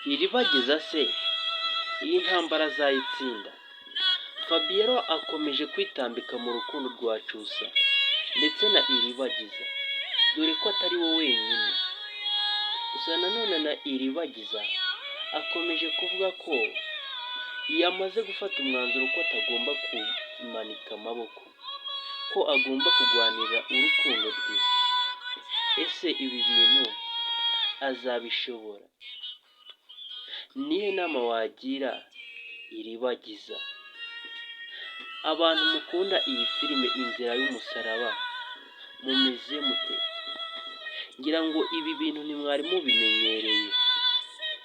Iribagiza se iyi ntambara azayitsinda? Fabiola akomeje kwitambika mu rukundo rwa Cyusa ndetse na Iribagiza, dore ko atari we wenyine. Gusa nanone na Iribagiza akomeje kuvuga ko yamaze gufata umwanzuro ko atagomba kumanika amaboko, ko agomba kurwanira urukundo rwe. Ese ibi bintu azabishobora? Niyo nama wagira Iribagiza? Abantu mukunda iyi filime Inzira y'umusaraba mumeze mute? Ngira ngo ibi bintu ntimwari mubimenyereye.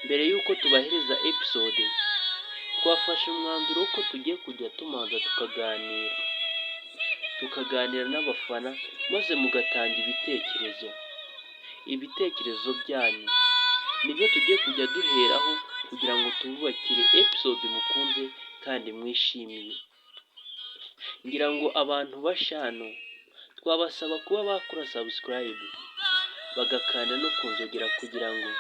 Mbere y'uko tubahereza episode, twafashe umwanzuro ko tugiye kujya tumanza tukaganira n'abafana, maze mugatanga ibitekerezo byanyu nibyo tugiye kujya duheraho kugira ngo tububakire episode mukunze kandi mwishimiye. Ngira ngo abantu bashano twabasaba kuba bakora subscribe, bagakanda no kunzogera kugira ngo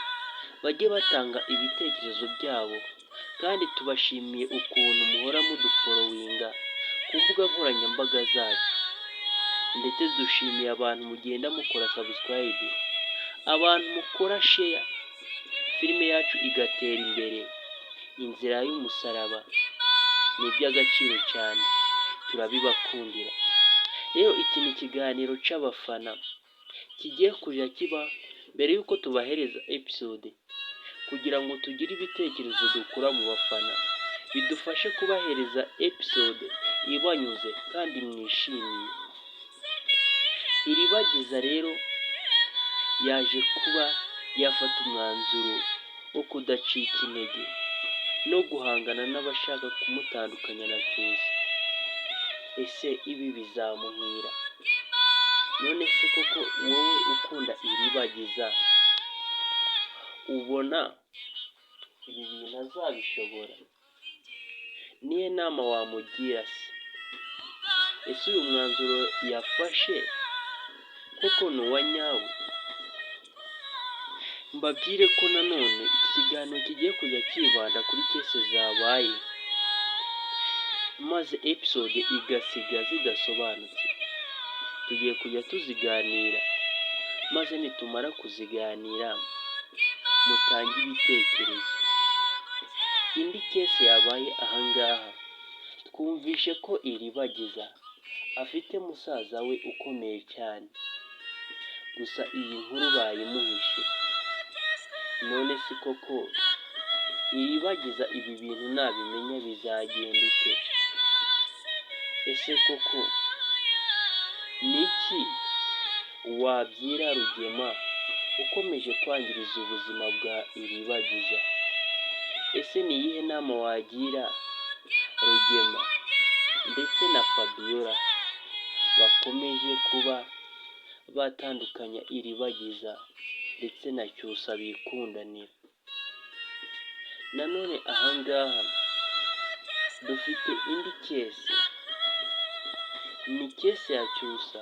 bajye batanga ibitekerezo byabo, kandi tubashimiye ukuntu muhora muduforowinga ku mbuga nkoranyambaga zacu, ndetse dushimiye abantu mugenda mukora subscribe, abantu mukora share, filime yacu igatera imbere. Inzira y'umusaraba ni iby'agaciro cyane, turabibakundira. Rero iki ni ikiganiro cy'abafana kigiye kujya kiba mbere y'uko tubahereza episode, kugira ngo tugire ibitekerezo dukura mu bafana, bidufashe kubahereza episode ibanyuze kandi mwishimiye. Iribagiza rero yaje kuba yafata umwanzuro wo kudacika intege no guhangana n'abashaka kumutandukanya na Cyusa. Ese ibi bizamuhira? None se koko wowe ukunda Iribagiza ubona ibi bintu azabishobora? Niyo nama wamugira se? Ese uyu mwanzuro yafashe koko ni uwa nyawo? Mbabwire ko nanone iki kiganiro kigiye kujya kibanda kuri kese zabaye, maze episode igasiga zidasobanutse. Tugiye kujya tuziganira, maze nitumara kuziganira mutange ibitekerezo. Indi kese yabaye ahangaha, twumvishe ko Iribagiza afite musaza we ukomeye cyane, gusa iyi nkuru bayimuhishe. None si koko Iribagiza ibi bintu nabimenya bizagenda ute? Ese koko niki wabwira Rugema ukomeje kwangiriza ubuzima bwa Iribagiza? Ese ni iyihe nama wagira Rugema ndetse na Fabiola bakomeje kuba batandukanya Iribagiza ndetse na Cyusa bikundanira? Nanone ahangaha dufite indi kese, ni kese ya Cyusa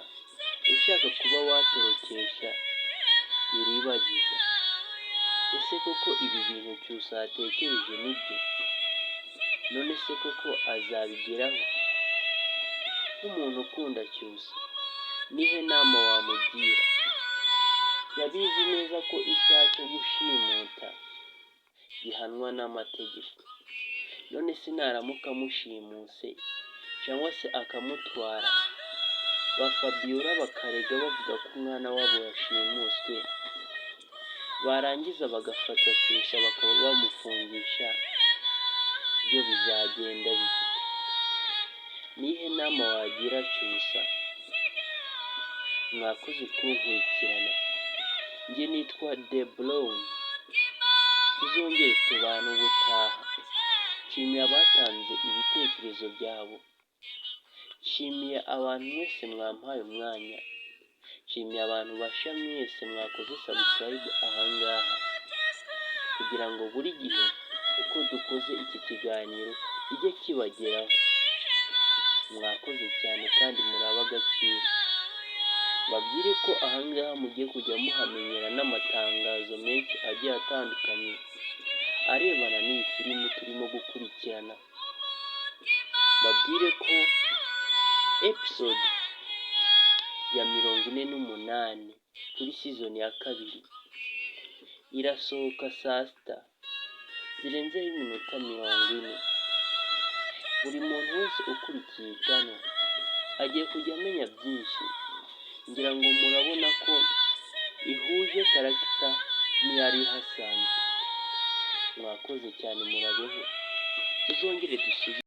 ushaka kuba watorokesha Iribagiza. Ese koko ibi bintu Cyusa yatekereje nibyo? None se koko azabigeraho? Nk'umuntu ukunda Cyusa, nihe nama wamugira? Yabizi neza ko icyaha cyo gushimuta gihanwa n'amategeko. None se naramuka amushimuse cyangwa se akamutwara, ba Fabiola bakarega bavuga ko umwana wabo yashimuswe, barangiza bagafata Cyusa bakaba bamufungisha, byo bizagenda bite? Nihe nama wagira Cyusa? Mwakoze kunkurikirana. Njye nitwa The Brown, tuzongere tubane ubutaha. Nshimiye abatanze ibitekerezo byabo, nshimiye abantu mwese mwampaye umwanya, nshimiye abantu basha mwese mwakoze subscribe ahangaha, kugira ngo buri gihe uko dukoze iki kiganiro kijye kibageraho. Mwakoze cyane kandi muraba agaciro. Babwire ko ahangaha mugiye kujya muhamenyera n'amatangazo menshi agiye atandukanye arebana n'iyi filime turimo gukurikirana, babwire ko episode ya 48 kuri season ya 2 irasohoka saa sita zirenzeho iminota 40. Buri muntu wese ukurikiye channel agiye kujya amenya byinshi. Ngira ngo murabona ko ihuje karagita n'iyari ihasanzwe. Mwakoze cyane, murabeho, tuzongere dusubire.